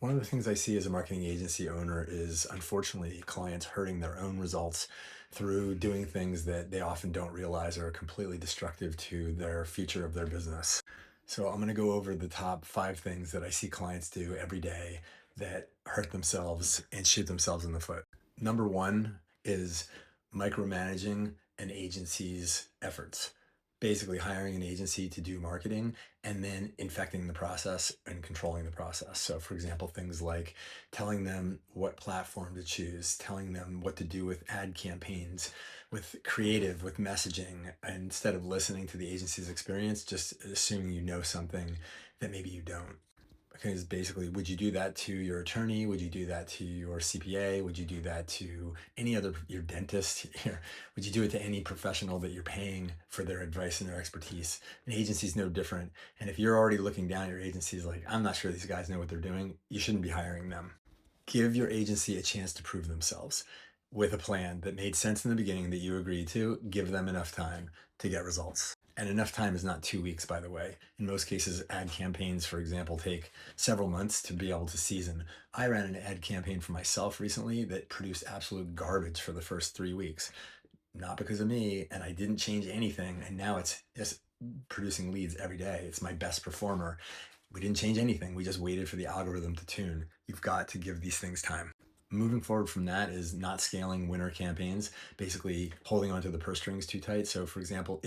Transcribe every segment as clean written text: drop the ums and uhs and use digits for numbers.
One of the things I see as a marketing agency owner is unfortunately clients hurting their own results through doing things that they often don't realize are completely destructive to their future of their business. So I'm going to go over the top five things that I see clients do every day that hurt themselves and shoot themselves in the foot. Number one is micromanaging an agency's efforts. Basically, hiring an agency to do marketing and then infecting the process and controlling the process. So, for example, things like telling them what platform to choose, telling them what to do with ad campaigns, with creative, with messaging, instead of listening to the agency's experience, just assuming you know something that maybe you don't. Because basically, would you do that to your attorney? Would you do that to your CPA? Would you do that to any other, your dentist? Would you do it to any professional that you're paying for their advice and their expertise? An agency is no different. And if you're already looking down at your agencies like, I'm not sure these guys know what they're doing, you shouldn't be hiring them. Give your agency a chance to prove themselves with a plan that made sense in the beginning that you agreed to. Give them enough time to get results. And enough time is not 2 weeks, by the way. In most cases, ad campaigns, for example, take several months to be able to season. I ran an ad campaign for myself recently that produced absolute garbage for the first 3 weeks. Not because of me, and I didn't change anything. And now it's just producing leads every day. It's my best performer. We didn't change anything. We just waited for the algorithm to tune. You've got to give these things time. Moving forward from that is not scaling winter campaigns, basically holding onto the purse strings too tight. So for example,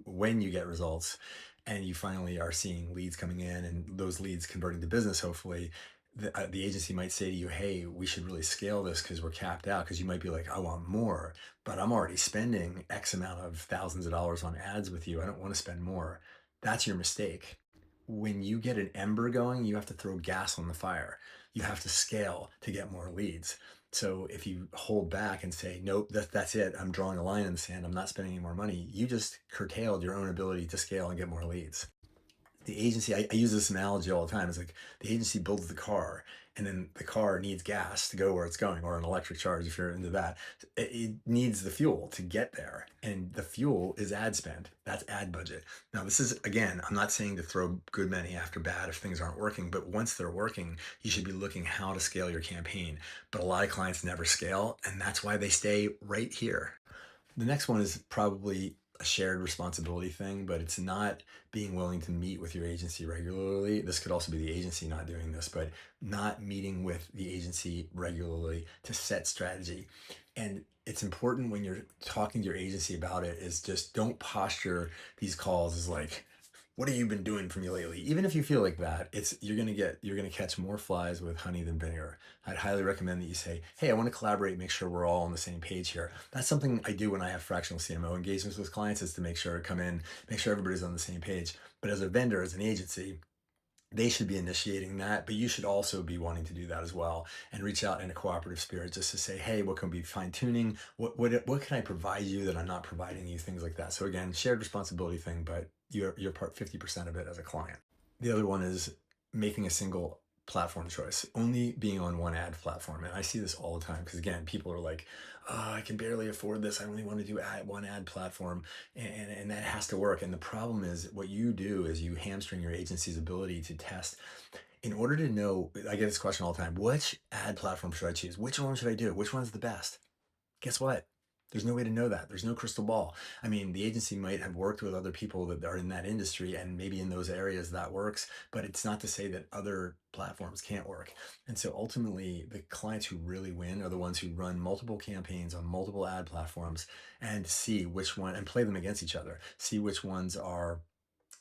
when you get results and you finally are seeing leads coming in and those leads converting to business, hopefully the agency might say to you, hey, we should really scale this because we're capped out, because you might be like, I want more, but I'm already spending X amount of thousands of dollars on ads with you. I don't want to spend more. That's your mistake. When you get an ember going, you have to throw gas on the fire. You have to scale to get more leads. So if you hold back and say, nope, that's it, I'm drawing a line in the sand, I'm not spending any more money, you just curtailed your own ability to scale and get more leads. The agency, I use this analogy all the time. It's like the agency builds the car and then the car needs gas to go where it's going, or an electric charge if you're into that. It needs the fuel to get there. And the fuel is ad spend. That's ad budget. Now, this is, again, I'm not saying to throw good money after bad if things aren't working, but once they're working, you should be looking how to scale your campaign. But a lot of clients never scale, and that's why they stay right here. The next one is probably a shared responsibility thing, but it's not being willing to meet with your agency regularly. This could also be the agency not doing this, but not meeting with the agency regularly to set strategy. And it's important when you're talking to your agency about it is just don't posture these calls as like, what have you been doing for me lately? Even if you feel like that, you're gonna catch more flies with honey than vinegar. I'd highly recommend that you say, hey, I want to collaborate, make sure we're all on the same page here. That's something I do when I have fractional CMO engagements with clients, is to make sure I come in, make sure everybody's on the same page. But as a vendor, as an agency, they should be initiating that, but you should also be wanting to do that as well and reach out in a cooperative spirit just to say, hey, what can be fine tuning? What can I provide you that I'm not providing you? Things like that. So again, shared responsibility thing, but you're part 50% of it as a client. The other one is making a single platform choice, only being on one ad platform. And I see this all the time because, again, people are like, oh, I can barely afford this. I only want to do one ad platform, and that has to work. And the problem is what you do is you hamstring your agency's ability to test. In order to know, I get this question all the time, which ad platform should I choose? Which one should I do? Which one's the best? Guess what? There's no way to know that. There's no crystal ball. I mean, the agency might have worked with other people that are in that industry, and maybe in those areas that works, but it's not to say that other platforms can't work. And so ultimately, the clients who really win are the ones who run multiple campaigns on multiple ad platforms and see which one, and play them against each other, see which ones are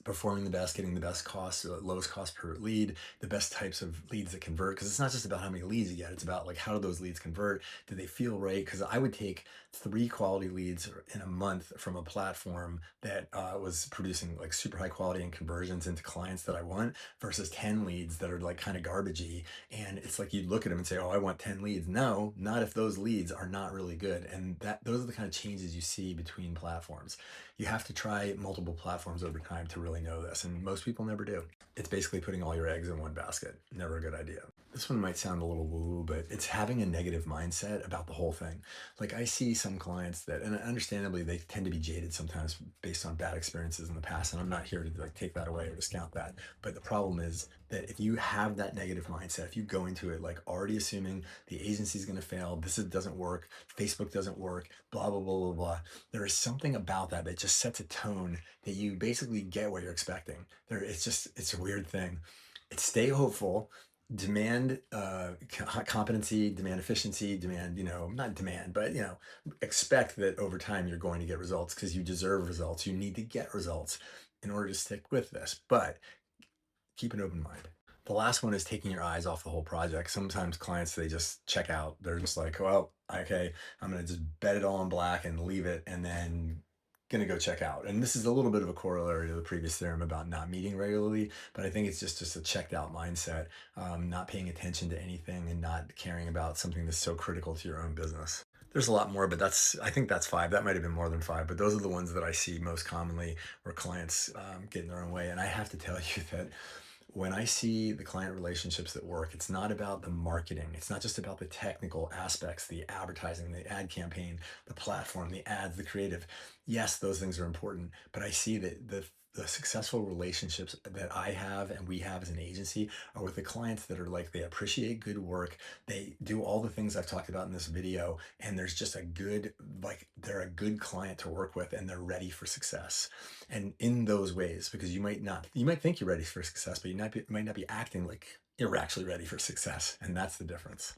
performing the best, getting the best cost, lowest cost per lead, the best types of leads that convert. Because it's not just about how many leads you get, it's about like, how do those leads convert? Do they feel right? Because I would take 3 quality leads in a month from a platform that was producing like super high quality and conversions into clients that I want, versus 10 leads that are like kind of garbagey. And it's like, you look at them and say, oh, I want 10 leads. No, not if those leads are not really good. And those are the kind of changes you see between platforms. You have to try multiple platforms over time to really know this, and most people never do. It's basically putting all your eggs in one basket. Never a good idea. This one might sound a little woo, but it's having a negative mindset about the whole thing. Like I see some clients that, and understandably, they tend to be jaded sometimes based on bad experiences in the past. And I'm not here to like take that away or discount that. But the problem is that if you have that negative mindset, if you go into it like already assuming the agency is going to fail, doesn't work, Facebook doesn't work, blah blah blah blah blah. There is something about that that just sets a tone that you basically get what you're expecting. It's a weird thing. It's stay hopeful, demand competency, demand efficiency, demand, not demand, but, expect that over time you're going to get results because you deserve results. You need to get results in order to stick with this, but keep an open mind. The last one is taking your eyes off the whole project. Sometimes clients, they just check out. They're just like, well, okay, I'm going to just bet it all on black and leave it and then going to go check out. And this is a little bit of a corollary to the previous theorem about not meeting regularly, but I think it's just a checked out mindset, not paying attention to anything and not caring about something that's so critical to your own business. There's a lot more, but I think that's five. That might have been more than five, but those are the ones that I see most commonly where clients get in their own way. And I have to tell you that when I see the client relationships that work, it's not about the marketing. It's not just about the technical aspects, the advertising, the ad campaign, the platform, the ads, the creative. Yes, those things are important, but I see that the successful relationships that I have and we have as an agency are with the clients that are like they appreciate good work. They do all the things I've talked about in this video, and there's just a good like they're a good client to work with and they're ready for success. And in those ways, because you might think you're ready for success, but you might not be acting like you're actually ready for success. And that's the difference.